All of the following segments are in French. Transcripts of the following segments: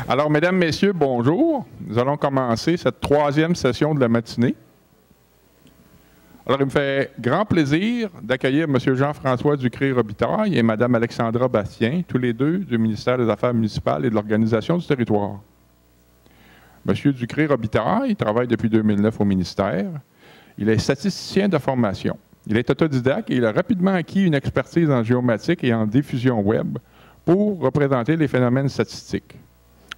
Alors, mesdames, messieurs, bonjour. Nous allons commencer cette troisième session de la matinée. Alors, il me fait grand plaisir d'accueillir M. Jean-François Ducré-Robitaille et Mme Alexandra Bastien, tous les deux du ministère des Affaires municipales et de l'Organisation du territoire. M. Ducré-Robitaille travaille depuis 2009 au ministère. Il est statisticien de formation. Il est autodidacte et il a rapidement acquis une expertise en géomatique et en diffusion web pour représenter les phénomènes statistiques.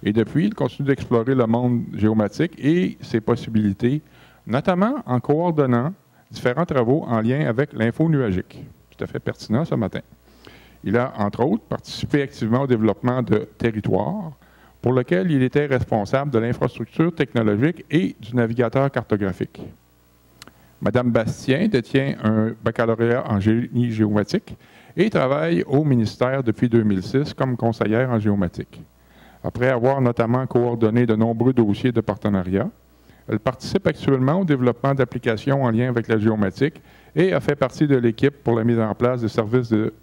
Et depuis, il continue d'explorer le monde géomatique et ses possibilités, notamment en coordonnant différents travaux en lien avec l'info nuagique. Tout à fait pertinent ce matin. Il a, entre autres, participé activement au développement de territoires, pour lequel il était responsable de l'infrastructure technologique et du navigateur cartographique. Madame Bastien détient un baccalauréat en génie géomatique et travaille au ministère depuis 2006 comme conseillère en géomatique. Après avoir notamment coordonné de nombreux dossiers de partenariat, elle participe actuellement au développement d'applications en lien avec la géomatique et a fait partie de l'équipe pour la mise en place de services de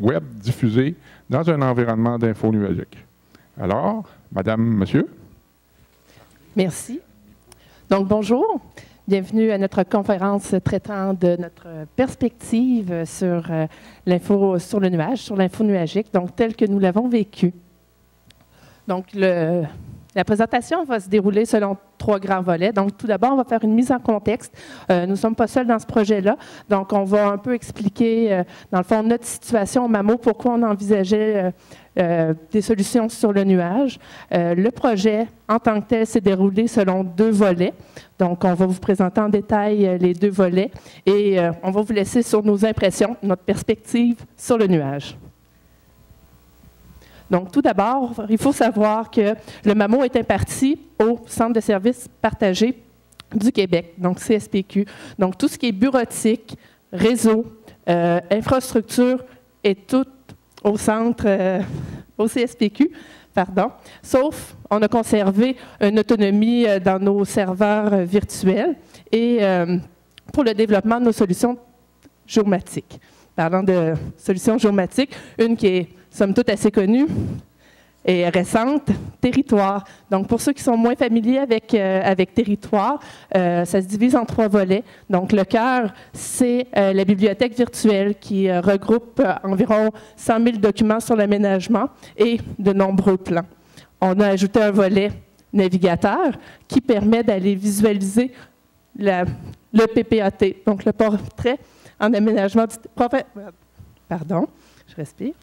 web diffusés dans un environnement d'info nuagique. Alors, Madame, Monsieur. Merci. Donc, bonjour. Bienvenue à notre conférence traitant de notre perspective sur l'info sur le nuage, sur l'info nuagique, donc tel que nous l'avons vécu. Donc, la présentation va se dérouler selon 3 grands volets. Donc, tout d'abord, on va faire une mise en contexte. Nous ne sommes pas seuls dans ce projet-là. Donc, on va un peu expliquer, dans le fond, notre situation au MAMO, pourquoi on envisageait des solutions sur le nuage. Le projet, en tant que tel, s'est déroulé selon 2 volets. Donc, on va vous présenter en détail les 2 volets et on va vous laisser sur nos impressions, notre perspective sur le nuage. Donc, tout d'abord, il faut savoir que le MAMO est imparti au Centre de services partagés du Québec, donc CSPQ. Donc, tout ce qui est bureautique, réseau, infrastructure est tout au centre, au CSPQ, pardon, sauf on a conservé une autonomie dans nos serveurs virtuels et pour le développement de nos solutions géomatiques. Parlant de solutions géomatiques, une qui est somme toute assez connue et récente, Territoire. Donc, pour ceux qui sont moins familiers avec Territoire, ça se divise en 3 volets. Donc, le cœur, c'est la bibliothèque virtuelle qui regroupe environ 100 000 documents sur l'aménagement et de nombreux plans. On a ajouté un volet navigateur qui permet d'aller visualiser le PPAT, donc le portrait en aménagement du... Pardon. Je respire.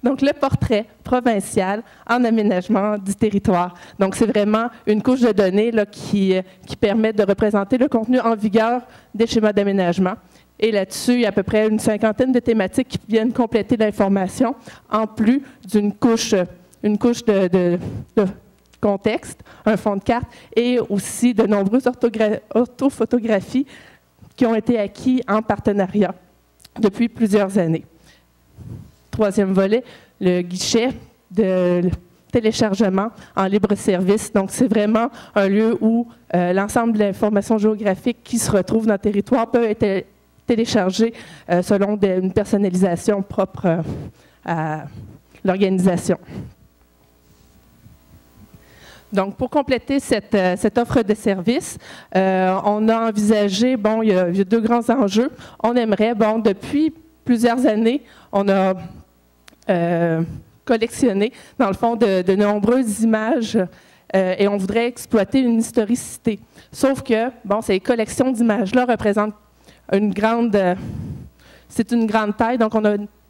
Donc, le portrait provincial en aménagement du territoire. Donc, c'est vraiment une couche de données là, qui permet de représenter le contenu en vigueur des schémas d'aménagement. Et là-dessus, il y a à peu près une 50aine de thématiques qui viennent compléter l'information, en plus d'une couche, de contexte, un fond de carte, et aussi de nombreuses orthophotographies qui ont été acquis en partenariat depuis plusieurs années. 3e volet, le guichet de téléchargement en libre service. Donc, c'est vraiment un lieu où l'ensemble de l'information géographique qui se retrouve dans le territoire peut être téléchargée selon une personnalisation propre à l'organisation. Donc, pour compléter cette offre de service, on a envisagé, bon, il y a 2 grands enjeux. On aimerait, bon, depuis plusieurs années, on a collectionné, dans le fond, de nombreuses images et on voudrait exploiter une historicité. Sauf que, bon, ces collections d'images-là représentent c'est une grande taille, donc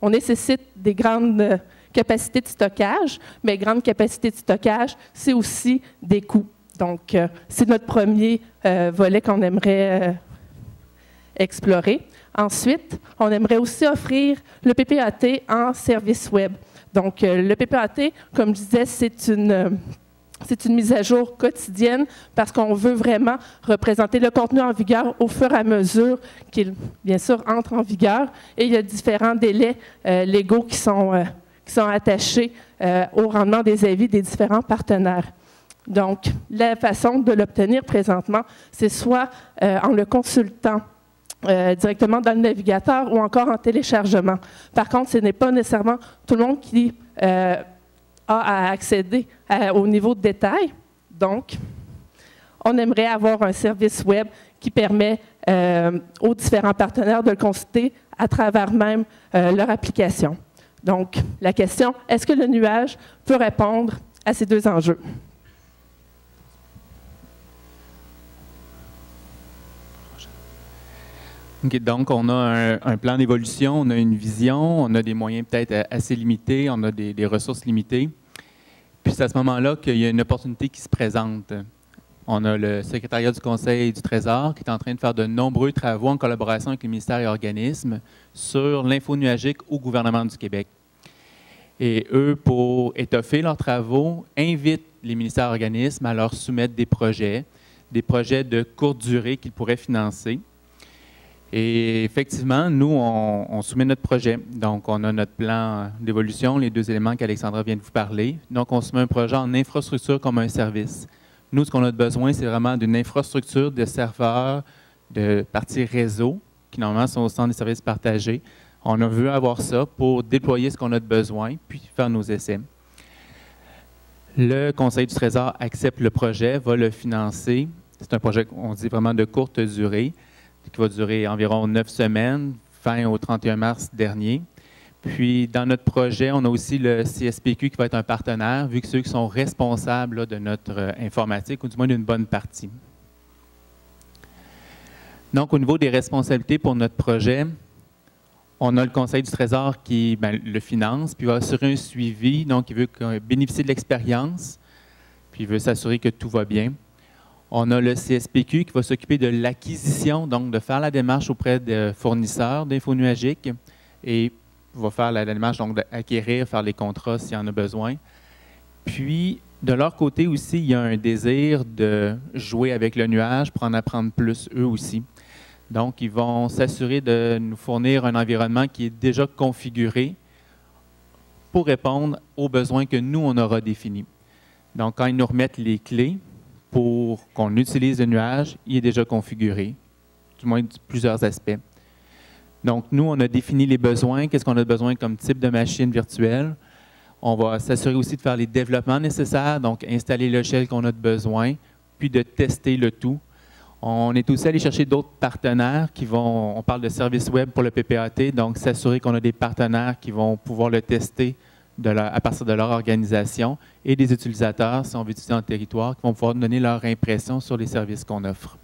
on nécessite des grandes capacités de stockage, mais grande capacité de stockage, c'est aussi des coûts. Donc, c'est notre premier volet qu'on aimerait explorer. Ensuite, on aimerait aussi offrir le PPAT en service web. Donc, le PPAT, comme je disais, c'est une mise à jour quotidienne parce qu'on veut vraiment représenter le contenu en vigueur au fur et à mesure qu'il, bien sûr, entre en vigueur. Et il y a différents délais légaux qui sont attachés au rendement des avis des différents partenaires. Donc, la façon de l'obtenir présentement, c'est soit en le consultant directement dans le navigateur ou encore en téléchargement. Par contre, ce n'est pas nécessairement tout le monde qui a à accéder au niveau de détail. Donc, on aimerait avoir un service web qui permet aux différents partenaires de le consulter à travers même leur application. Donc, la question, est-ce que le nuage peut répondre à ces deux enjeux? Okay, donc, on a un plan d'évolution, on a une vision, on a des moyens peut-être assez limités, on a des ressources limitées. Puis c'est à ce moment-là qu'il y a une opportunité qui se présente. On a le secrétariat du Conseil du Trésor qui est en train de faire de nombreux travaux en collaboration avec les ministères et organismes sur l'info nuagique au gouvernement du Québec. Et eux, pour étoffer leurs travaux, invitent les ministères et organismes à leur soumettre des projets de courte durée qu'ils pourraient financer. Et effectivement, nous, on soumet notre projet. Donc, on a notre plan d'évolution, les deux éléments qu'Alexandra vient de vous parler. Donc, on soumet un projet en infrastructure comme un service. Nous, ce qu'on a besoin, c'est vraiment d'une infrastructure de serveurs, de parties réseau, qui normalement sont au centre des services partagés. On a voulu avoir ça pour déployer ce qu'on a de besoin, puis faire nos essais. Le Conseil du Trésor accepte le projet, va le financer. C'est un projet, on dit, vraiment de courte durée, qui va durer environ 9 semaines, fin au 31 mars dernier. Puis, dans notre projet, on a aussi le CSPQ qui va être un partenaire, vu que ceux qui sont responsables là, de notre informatique, ou du moins d'une bonne partie. Donc, au niveau des responsabilités pour notre projet, on a le Conseil du Trésor qui le finance, puis va assurer un suivi. Donc, il veut bénéficier de l'expérience, puis il veut s'assurer que tout va bien. On a le CSPQ qui va s'occuper de l'acquisition, donc de faire la démarche auprès de fournisseurs d'info nuagique et va faire la démarche, donc d'acquérir, faire les contrats s'il y en a besoin. Puis, de leur côté aussi, il y a un désir de jouer avec le nuage pour en apprendre plus eux aussi. Donc, ils vont s'assurer de nous fournir un environnement qui est déjà configuré pour répondre aux besoins que nous, on aura définis. Donc, quand ils nous remettent les clés pour qu'on utilise le nuage, il est déjà configuré, du moins de plusieurs aspects. Donc, nous, on a défini les besoins, qu'est-ce qu'on a besoin comme type de machine virtuelle. On va s'assurer aussi de faire les développements nécessaires, donc installer le shell qu'on a de besoin, puis de tester le tout. On est aussi allé chercher d'autres partenaires qui vont, on parle de services web pour le PPAT, donc s'assurer qu'on a des partenaires qui vont pouvoir le tester à partir de leur organisation et des utilisateurs, si on veut utiliser dans le territoire, qui vont pouvoir donner leur impression sur les services qu'on offre.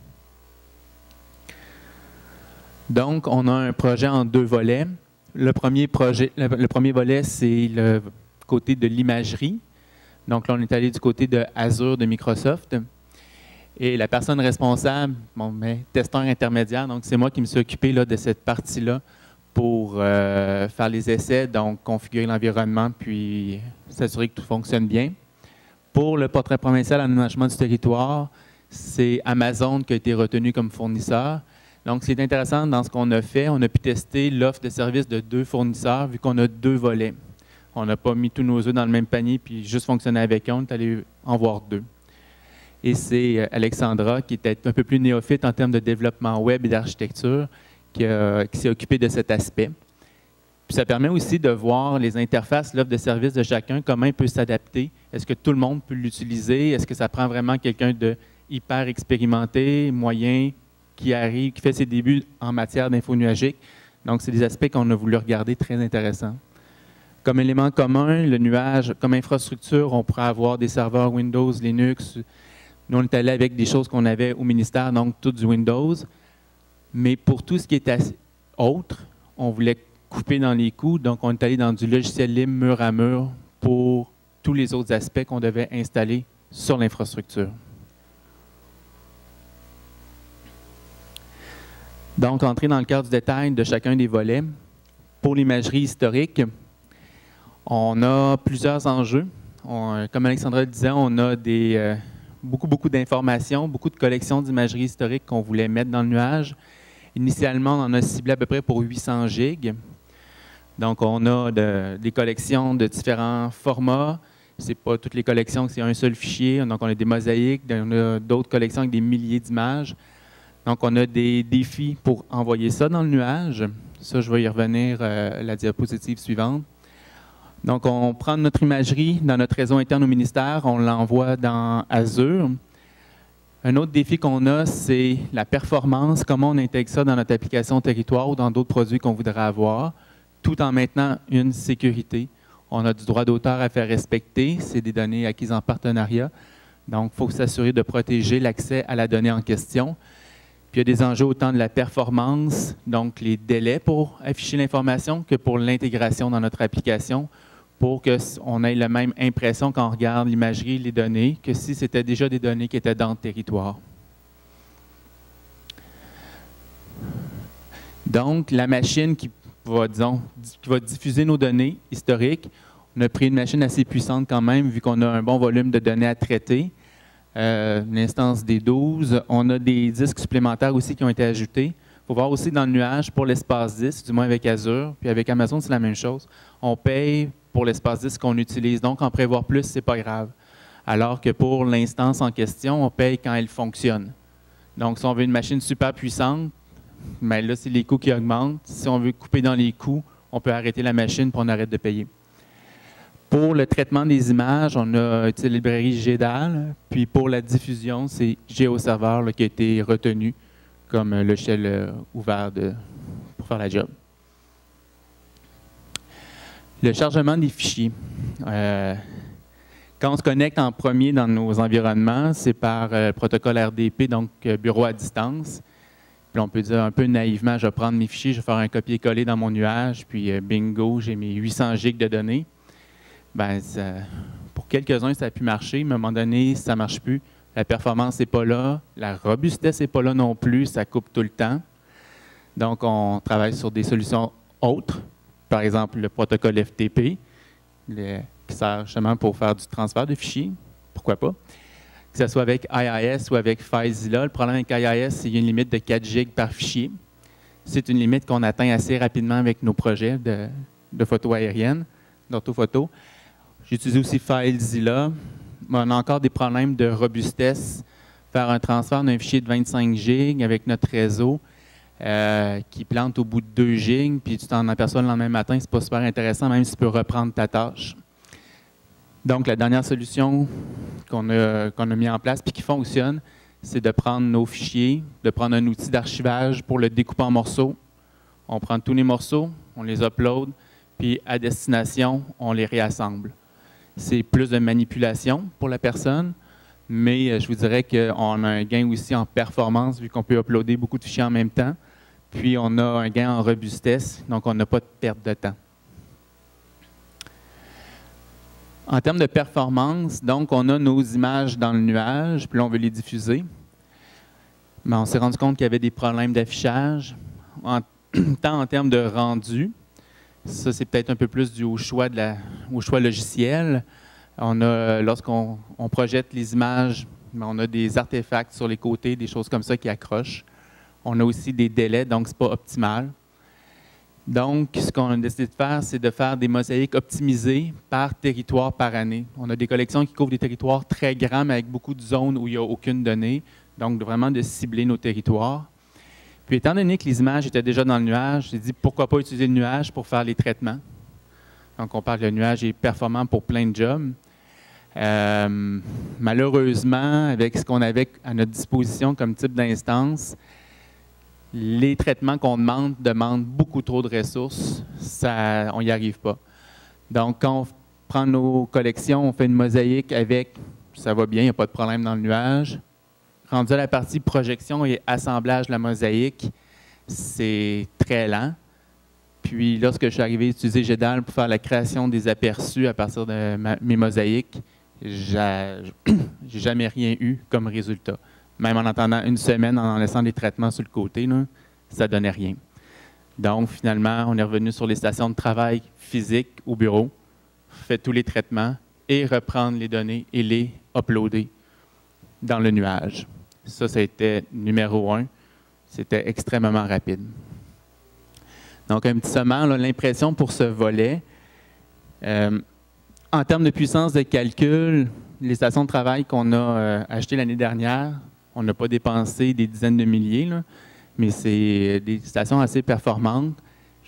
Donc, on a un projet en deux volets. Le premier volet, c'est le côté de l'imagerie. Donc là, on est allé du côté de Azure de Microsoft. Et la personne responsable, testeur intermédiaire, donc c'est moi qui me suis occupé là, de cette partie-là pour faire les essais, donc configurer l'environnement, puis s'assurer que tout fonctionne bien. Pour le portrait provincial en aménagement du territoire, c'est Amazon qui a été retenu comme fournisseur. Donc, c'est intéressant, dans ce qu'on a fait, on a pu tester l'offre de service de deux fournisseurs, vu qu'on a deux volets. On n'a pas mis tous nos œufs dans le même panier, puis juste fonctionner avec eux, on est allé en voir deux. Et c'est Alexandra, qui était un peu plus néophyte en termes de développement web et d'architecture, qui s'est occupée de cet aspect. Puis ça permet aussi de voir les interfaces, l'offre de service de chacun, comment il peut s'adapter. Est-ce que tout le monde peut l'utiliser? Est-ce que ça prend vraiment quelqu'un de hyper expérimenté, moyen, qui arrive, qui fait ses débuts en matière d'info nuagique? Donc, c'est des aspects qu'on a voulu regarder très intéressants. Comme élément commun, le nuage, comme infrastructure, on pourrait avoir des serveurs Windows, Linux. Nous, on est allé avec des choses qu'on avait au ministère, donc tout du Windows. Mais pour tout ce qui était autre, on voulait couper dans les coûts, donc on est allé dans du logiciel libre mur à mur pour tous les autres aspects qu'on devait installer sur l'infrastructure. Donc, entrer dans le cœur du détail de chacun des volets. Pour l'imagerie historique, on a plusieurs enjeux. Comme Alexandra le disait, on a beaucoup d'informations, beaucoup de collections d'imagerie historique qu'on voulait mettre dans le nuage. Initialement, on en a ciblé à peu près pour 800 gigs. Donc, on a des collections de différents formats. Ce n'est pas toutes les collections que c'est un seul fichier. Donc, on a des mosaïques, on a d'autres collections avec des milliers d'images. Donc, on a des défis pour envoyer ça dans le nuage. Ça, je vais y revenir à la diapositive suivante. Donc, on prend notre imagerie dans notre réseau interne au ministère, on l'envoie dans Azure. Un autre défi qu'on a, c'est la performance, comment on intègre ça dans notre application territoire ou dans d'autres produits qu'on voudrait avoir, tout en maintenant une sécurité. On a du droit d'auteur à faire respecter, c'est des données acquises en partenariat. Donc, il faut s'assurer de protéger l'accès à la donnée en question. Puis, il y a des enjeux autant de la performance, donc les délais pour afficher l'information, que pour l'intégration dans notre application, pour qu'on ait la même impression quand on regarde l'imagerie, les données, que si c'était déjà des données qui étaient dans le territoire. Donc, la machine qui va diffuser nos données historiques, on a pris une machine assez puissante quand même, vu qu'on a un bon volume de données à traiter. Une instance des 12. On a des disques supplémentaires aussi qui ont été ajoutés. Il faut voir aussi dans le nuage pour l'espace disque, du moins avec Azure, puis avec Amazon, c'est la même chose. On paye pour l'espace disque qu'on utilise, donc en prévoir plus, ce n'est pas grave. Alors que pour l'instance en question, on paye quand elle fonctionne. Donc, si on veut une machine super puissante, bien là, c'est les coûts qui augmentent. Si on veut couper dans les coûts, on peut arrêter la machine pour on arrête de payer. Pour le traitement des images, on a utilisé la librairie GEDAL. Puis pour la diffusion, c'est GeoServer qui a été retenu comme logiciel ouvert pour faire la job. Le chargement des fichiers. Quand on se connecte en premier dans nos environnements, c'est par protocole RDP, donc bureau à distance. Puis on peut dire un peu naïvement, je vais prendre mes fichiers, je vais faire un copier-coller dans mon nuage, puis bingo, j'ai mes 800 gigs de données. Bien, pour quelques-uns, ça a pu marcher, mais à un moment donné, ça ne marche plus. La performance n'est pas là, la robustesse n'est pas là non plus, ça coupe tout le temps. Donc, on travaille sur des solutions autres, par exemple le protocole FTP, qui sert justement pour faire du transfert de fichiers, pourquoi pas. Que ce soit avec IIS ou avec FileZilla, le problème avec IIS, c'est qu'il y a une limite de 4 gigs par fichier. C'est une limite qu'on atteint assez rapidement avec nos projets de photos aériennes, d'orthophoto. J'utilise aussi FileZilla. On a encore des problèmes de robustesse. Faire un transfert d'un fichier de 25 gigs avec notre réseau qui plante au bout de 2 gigs, puis tu t'en aperçois le lendemain matin, c'est pas super intéressant, même si tu peux reprendre ta tâche. Donc, la dernière solution qu'on a mis en place puis qui fonctionne, c'est de prendre nos fichiers, de prendre un outil d'archivage pour le découper en morceaux. On prend tous les morceaux, on les upload, puis à destination, on les réassemble. C'est plus de manipulation pour la personne, mais je vous dirais qu'on a un gain aussi en performance vu qu'on peut uploader beaucoup de fichiers en même temps. Puis on a un gain en robustesse, donc on n'a pas de perte de temps. En termes de performance, donc on a nos images dans le nuage, puis là on veut les diffuser. Mais on s'est rendu compte qu'il y avait des problèmes d'affichage, tant en termes de rendu. Ça, c'est peut-être un peu plus dû au choix logiciel. Lorsqu'on projette les images, on a des artefacts sur les côtés, des choses comme ça qui accrochent. On a aussi des délais, donc ce n'est pas optimal. Donc, ce qu'on a décidé de faire, c'est de faire des mosaïques optimisées par territoire par année. On a des collections qui couvrent des territoires très grands, mais avec beaucoup de zones où il n'y a aucune donnée. Donc, vraiment de cibler nos territoires. Puis, étant donné que les images étaient déjà dans le nuage, j'ai dit pourquoi pas utiliser le nuage pour faire les traitements. Donc, on parle que le nuage est performant pour plein de jobs. Malheureusement, avec ce qu'on avait à notre disposition comme type d'instance, les traitements qu'on demandent beaucoup trop de ressources. On n'y arrive pas. Donc, quand on prend nos collections, on fait une mosaïque avec, ça va bien, il n'y a pas de problème dans le nuage. Rendu à la partie projection et assemblage de la mosaïque, c'est très lent. Puis, lorsque je suis arrivé à utiliser GEDAL pour faire la création des aperçus à partir de mes mosaïques, j'ai jamais rien eu comme résultat. Même en attendant une semaine, en laissant des traitements sur le côté, là, ça ne donnait rien. Donc, finalement, on est revenu sur les stations de travail physiques au bureau, fait tous les traitements et reprendre les données et les uploader dans le nuage. Ça a été numéro 1. C'était extrêmement rapide. Donc, un petit sommaire, l'impression pour ce volet. En termes de puissance de calcul, les stations de travail qu'on a achetées l'année dernière, on n'a pas dépensé des dizaines de milliers, là, mais c'est des stations assez performantes.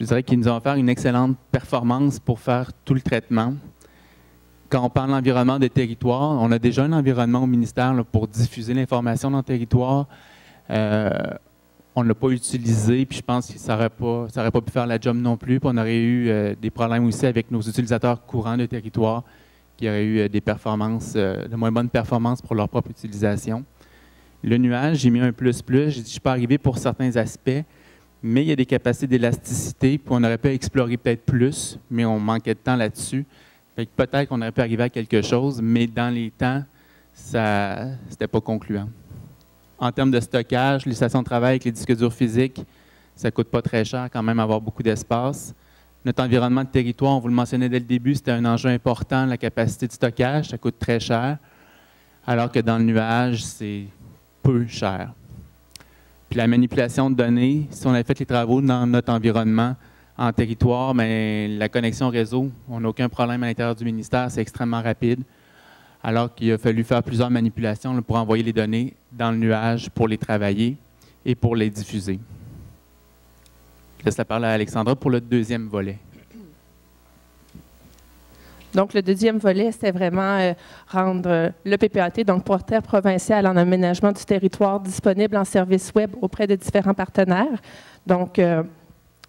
je dirais qu'ils nous ont offert une excellente performance pour faire tout le traitement. Quand on parle d'environnement de territoire, on a déjà un environnement au ministère là, pour diffuser l'information dans le territoire. On ne l'a pas utilisé, puis je pense que ça n'aurait pas pu faire la job non plus. Puis on aurait eu des problèmes aussi avec nos utilisateurs courants de territoire qui auraient eu des performances, de moins bonnes performances pour leur propre utilisation. Le nuage, j'ai mis un plus. J'ai dit, je peux arriver pour certains aspects, mais il y a des capacités d'élasticité, puis on aurait pu explorer peut-être plus, mais on manquait de temps là-dessus. Fait que peut-être qu'on aurait pu arriver à quelque chose, mais dans les temps, ça n'était pas concluant. En termes de stockage, les stations de travail avec les disques durs physiques, ça ne coûte pas très cher quand même avoir beaucoup d'espace. Notre environnement de territoire, on vous le mentionnait dès le début, c'était un enjeu important, la capacité de stockage, ça coûte très cher, alors que dans le nuage, c'est peu cher. Puis la manipulation de données, si on avait fait les travaux dans notre environnement en territoire, mais la connexion réseau, on n'a aucun problème à l'intérieur du ministère, c'est extrêmement rapide, alors qu'il a fallu faire plusieurs manipulations là, pour envoyer les données dans le nuage pour les travailler et pour les diffuser. Je laisse la parole à Alexandra pour le deuxième volet. Donc, le deuxième volet, c'était vraiment rendre le PPAT, donc porteur provincial en aménagement du territoire, disponible en service web auprès de différents partenaires. Donc,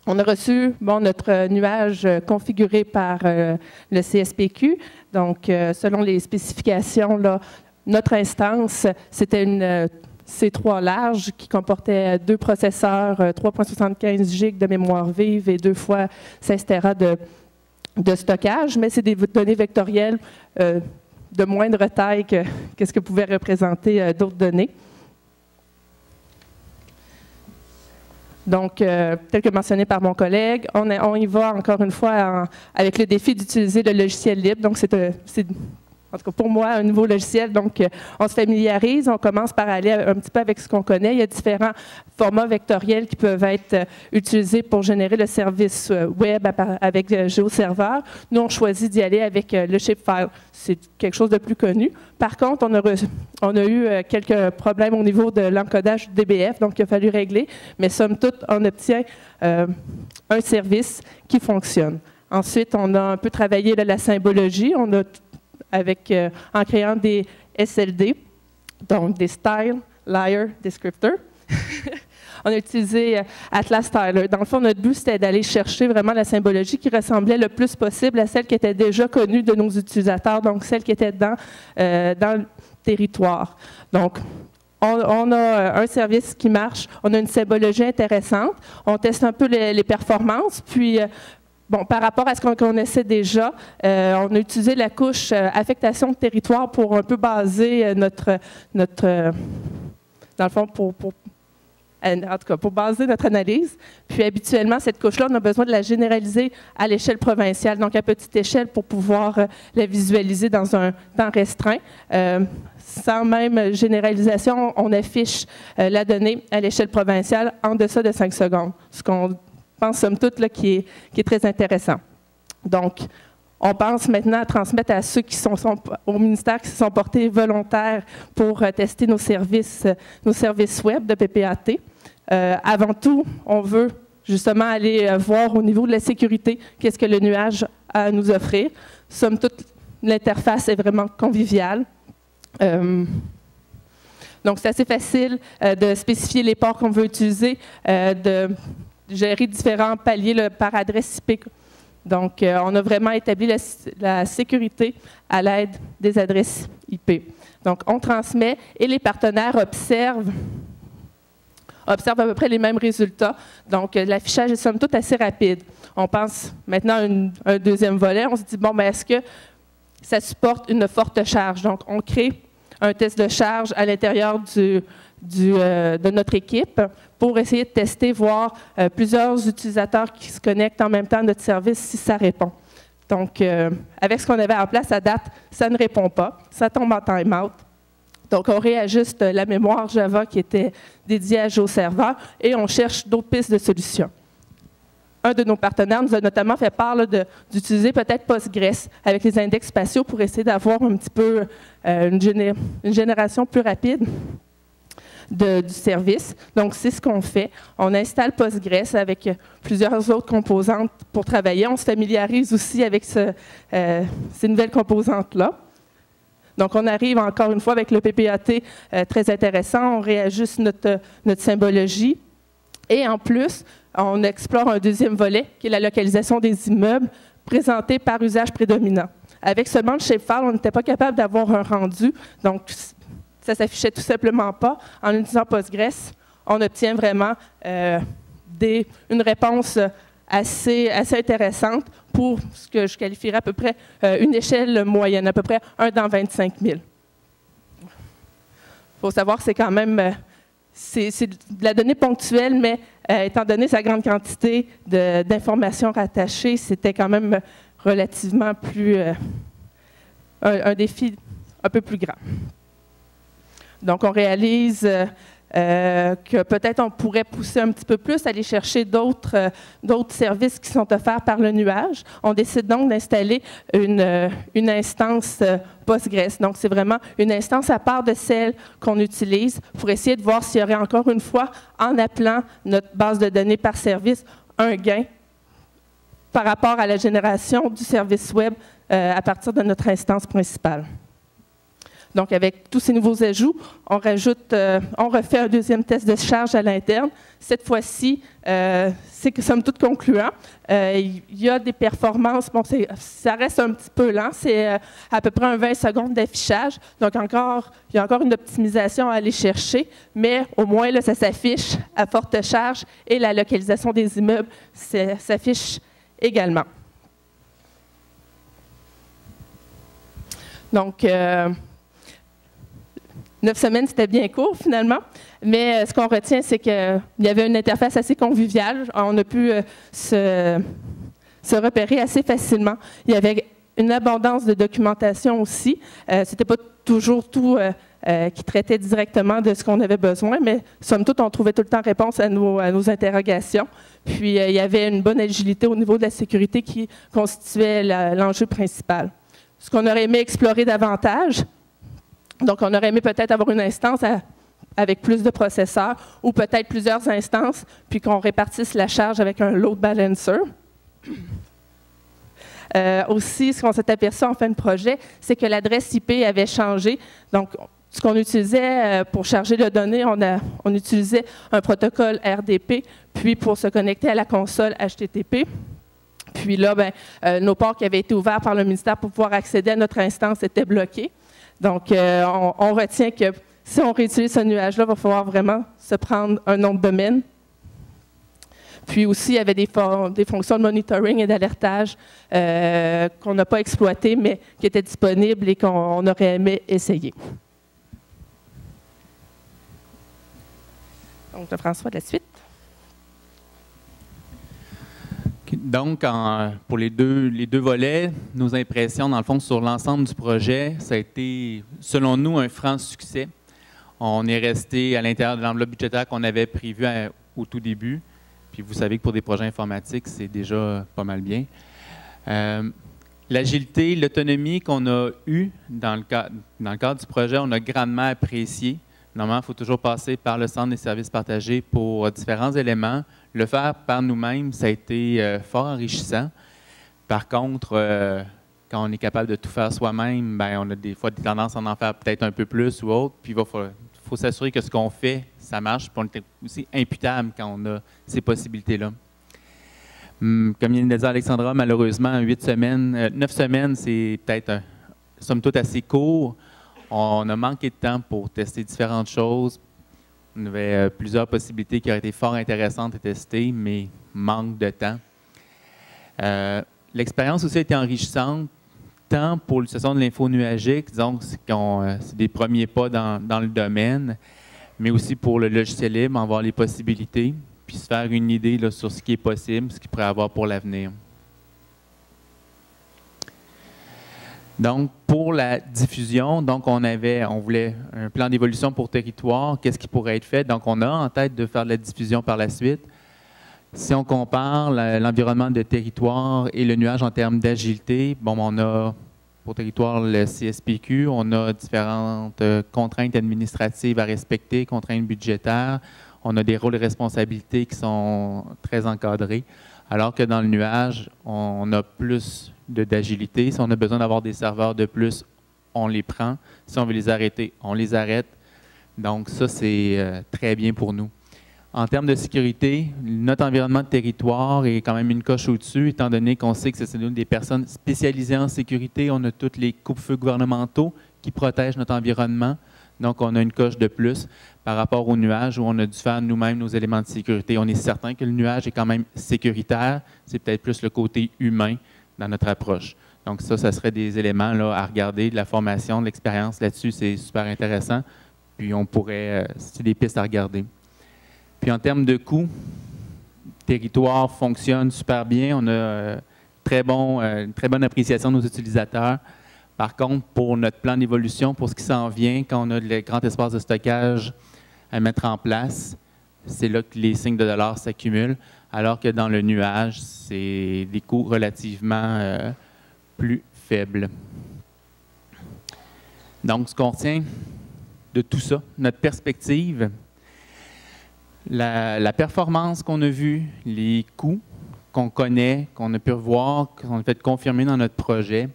on a reçu notre nuage configuré par le CSPQ. Donc, selon les spécifications, là, notre instance, c'était une C3 large qui comportait 2 processeurs, 3,75 GB de mémoire vive et 2 fois 16 Tera de stockage, mais c'est des données vectorielles de moindre taille que ce que pouvaient représenter d'autres données. Donc, tel que mentionné par mon collègue, on y va encore une fois avec le défi d'utiliser le logiciel libre. Donc, c'est en tout cas pour moi un nouveau logiciel. Donc, on se familiarise, on commence par aller un petit peu avec ce qu'on connaît. Il y a différents formats vectoriels qui peuvent être utilisés pour générer le service web avec GeoServer. Nous, on choisit d'y aller avec le shapefile. C'est quelque chose de plus connu. Par contre, on a eu quelques problèmes au niveau de l'encodage du DBF, donc il a fallu régler. Mais somme toute, on obtient un service qui fonctionne. Ensuite, on a un peu travaillé la symbologie. On a en créant des SLD, donc des Style Layer Descriptor. On a utilisé Atlas Styler. Dans le fond, notre but, c'était d'aller chercher vraiment la symbologie qui ressemblait le plus possible à celle qui était déjà connue de nos utilisateurs, donc celle qui était dans le territoire. Donc, on a un service qui marche, on a une symbologie intéressante, on teste un peu les performances, puis par rapport à ce qu'on connaissait déjà, on a utilisé la couche affectation de territoire pour un peu baser dans le fond, en tout cas, pour baser notre analyse. Puis habituellement, cette couche-là, on a besoin de la généraliser à l'échelle provinciale, donc à petite échelle pour pouvoir la visualiser dans un temps restreint. Sans même généralisation, on affiche la donnée à l'échelle provinciale en deçà de 5 secondes, ce qu'on pense, somme toute, là, qui est très intéressant. Donc, on pense maintenant à transmettre à ceux qui sont au ministère, qui se sont portés volontaires pour tester nos services web de PPAT. Avant tout, on veut justement aller voir au niveau de la sécurité qu'est-ce que le nuage a à nous offrir. Somme toute, l'interface est vraiment conviviale. Donc, c'est assez facile de spécifier les ports qu'on veut utiliser, de gérer différents paliers par adresse IP. Donc, on a vraiment établi la sécurité à l'aide des adresses IP. Donc, on transmet et les partenaires observent à peu près les mêmes résultats. Donc, l'affichage est somme toute assez rapide. On pense maintenant à un deuxième volet. On se dit, est-ce que ça supporte une forte charge? Donc, on crée un test de charge à l'intérieur de notre équipe pour essayer de tester, voir plusieurs utilisateurs qui se connectent en même temps à notre service si ça répond. Donc, avec ce qu'on avait en place à date, ça ne répond pas. Ça tombe en time-out. Donc, on réajuste la mémoire Java qui était dédiée à GeoServer et on cherche d'autres pistes de solutions. Un de nos partenaires nous a notamment fait part d'utiliser peut-être Postgres avec les index spatiaux pour essayer d'avoir un petit peu une génération plus rapide du service. Donc, c'est ce qu'on fait. On installe Postgres avec plusieurs autres composantes pour travailler. On se familiarise aussi avec ces nouvelles composantes-là. Donc, on arrive encore une fois avec le PPAT très intéressant. On réajuste notre symbologie. Et en plus, on explore un deuxième volet, qui est la localisation des immeubles présentés par usage prédominant. Avec seulement le shapefile, on n'était pas capable d'avoir un rendu. Donc, ça ne s'affichait tout simplement pas. En utilisant Postgres, on obtient vraiment une réponse assez intéressante pour ce que je qualifierais à peu près une échelle moyenne, à peu près 1 dans 25 000. Il faut savoir que c'est quand même c'est de la donnée ponctuelle, mais étant donné sa grande quantité d'informations rattachées, c'était quand même relativement plus un défi un peu plus grand. Donc, on réalise que peut-être on pourrait pousser un petit peu plus, aller chercher d'autres services qui sont offerts par le nuage. On décide donc d'installer une instance Postgres. Donc, c'est vraiment une instance à part de celle qu'on utilise pour essayer de voir s'il y aurait encore une fois, en appelant notre base de données par service, un gain par rapport à la génération du service web à partir de notre instance principale. Donc, avec tous ces nouveaux ajouts, on refait un deuxième test de charge à l'interne. Cette fois-ci, c'est somme toute concluant. Il y a des performances, bon, ça reste un petit peu lent, c'est à peu près 20 secondes d'affichage. Donc, il y a encore une optimisation à aller chercher, mais au moins, là, ça s'affiche à forte charge et la localisation des immeubles s'affiche également. Donc, 9 semaines, c'était bien court finalement, mais ce qu'on retient, c'est qu'il y avait une interface assez conviviale. On a pu se repérer assez facilement. Il y avait une abondance de documentation aussi. C'était pas toujours tout qui traitait directement de ce qu'on avait besoin, mais somme toute, on trouvait tout le temps réponse à nos interrogations. Puis, il y avait une bonne agilité au niveau de la sécurité qui constituait l'enjeu principal. Ce qu'on aurait aimé explorer davantage, donc, on aurait aimé peut-être avoir une instance avec plus de processeurs ou peut-être plusieurs instances, puis qu'on répartisse la charge avec un load balancer. Aussi, ce qu'on s'est aperçu en fin de projet, c'est que l'adresse IP avait changé. Donc, ce qu'on utilisait pour charger de données, on utilisait un protocole RDP, puis pour se connecter à la console HTTP. Puis là, nos ports qui avaient été ouverts par le ministère pour pouvoir accéder à notre instance étaient bloqués. Donc, on retient que si on réutilise ce nuage-là, il va falloir vraiment se prendre un nom de domaine. Puis aussi, il y avait des fonctions de monitoring et d'alertage qu'on n'a pas exploitées, mais qui étaient disponibles et qu'on aurait aimé essayer. Donc, François, de la suite. Donc, pour les deux volets, nos impressions, dans le fond, sur l'ensemble du projet, ça a été, selon nous, un franc succès. On est resté à l'intérieur de l'enveloppe budgétaire qu'on avait prévue au tout début. Puis vous savez que pour des projets informatiques, c'est déjà pas mal bien. L'agilité, l'autonomie qu'on a eue dans le cadre du projet, on a grandement apprécié. Normalement, il faut toujours passer par le centre des services partagés pour différents éléments. Le faire par nous-mêmes, ça a été fort enrichissant. Par contre, quand on est capable de tout faire soi-même, on a des fois des tendances à en faire peut-être un peu plus ou autre. Puis il faut s'assurer que ce qu'on fait, ça marche. Puis on est aussi imputable quand on a ces possibilités-là. Comme vient de le dire Alexandra, malheureusement, 9 semaines, c'est peut-être, somme toute, assez court. On a manqué de temps pour tester différentes choses. On avait plusieurs possibilités qui auraient été fort intéressantes à tester, mais manque de temps. L'expérience aussi a été enrichissante, tant pour l'utilisation de l'info nuagique, donc c'est des premiers pas dans le domaine, mais aussi pour le logiciel libre, en voir les possibilités, puis se faire une idée là, sur ce qui est possible, ce qu'il pourrait avoir pour l'avenir. Donc, pour la diffusion, donc on voulait un plan d'évolution pour territoire, qu'est-ce qui pourrait être fait. Donc, on a en tête de faire de la diffusion par la suite. Si on compare l'environnement de territoire et le nuage en termes d'agilité, bon, on a pour territoire le CSPQ, on a différentes contraintes administratives à respecter, contraintes budgétaires. On a des rôles et responsabilités qui sont très encadrés, alors que dans le nuage, on a plus d'agilité. Si on a besoin d'avoir des serveurs de plus, on les prend. Si on veut les arrêter, on les arrête. Donc ça, c'est très bien pour nous. En termes de sécurité, notre environnement de territoire est quand même une coche au-dessus, étant donné qu'on sait que c'est des personnes spécialisées en sécurité. On a tous les coupe-feux gouvernementaux qui protègent notre environnement. Donc, on a une coche de plus par rapport au nuage où on a dû faire nous-mêmes nos éléments de sécurité. On est certain que le nuage est quand même sécuritaire. C'est peut-être plus le côté humain dans notre approche. Donc, ça serait des éléments là, à regarder, de la formation, de l'expérience là-dessus. C'est super intéressant. Puis, on pourrait, c'est des pistes à regarder. Puis en termes de coûts, le territoire fonctionne super bien. On a une très bonne appréciation de nos utilisateurs. Par contre, pour notre plan d'évolution, pour ce qui s'en vient, quand on a les grands espaces de stockage à mettre en place, c'est là que les signes de dollars s'accumulent, alors que dans le nuage, c'est des coûts relativement plus faibles. Donc, ce qu'on retient de tout ça, notre perspective, la performance qu'on a vue, les coûts qu'on connaît, qu'on a pu revoir, qu'on a fait confirmer dans notre projet,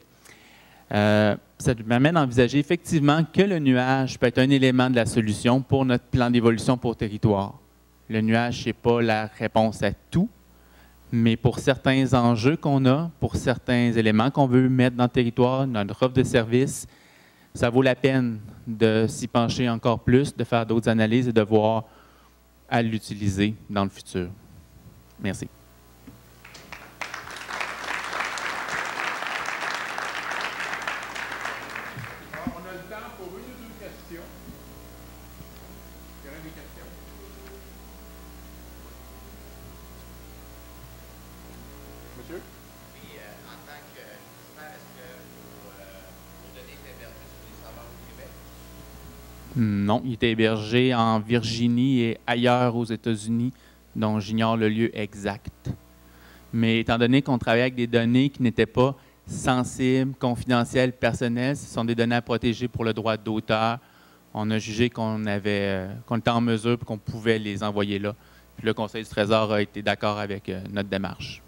ça m'amène à envisager effectivement que le nuage peut être un élément de la solution pour notre plan d'évolution pour territoire. Le nuage, ce n'est pas la réponse à tout, mais pour certains enjeux qu'on a, pour certains éléments qu'on veut mettre dans le territoire, dans notre offre de service, ça vaut la peine de s'y pencher encore plus, de faire d'autres analyses et de voir à l'utiliser dans le futur. Merci. Alors, on a le temps pour une ou deux questions. Il y aurait des questions? Monsieur? Oui, en tant que expert, est-ce que vos données étaient hébergées sur des serveurs au Québec? Non, il était hébergé en Virginie et ailleurs aux États-Unis, dont j'ignore le lieu exact. Mais étant donné qu'on travaillait avec des données qui n'étaient pas sensibles, confidentielles, personnelles, ce sont des données à protéger pour le droit d'auteur, on a jugé qu'on était en mesure et qu'on pouvait les envoyer là. Puis le Conseil du Trésor a été d'accord avec notre démarche.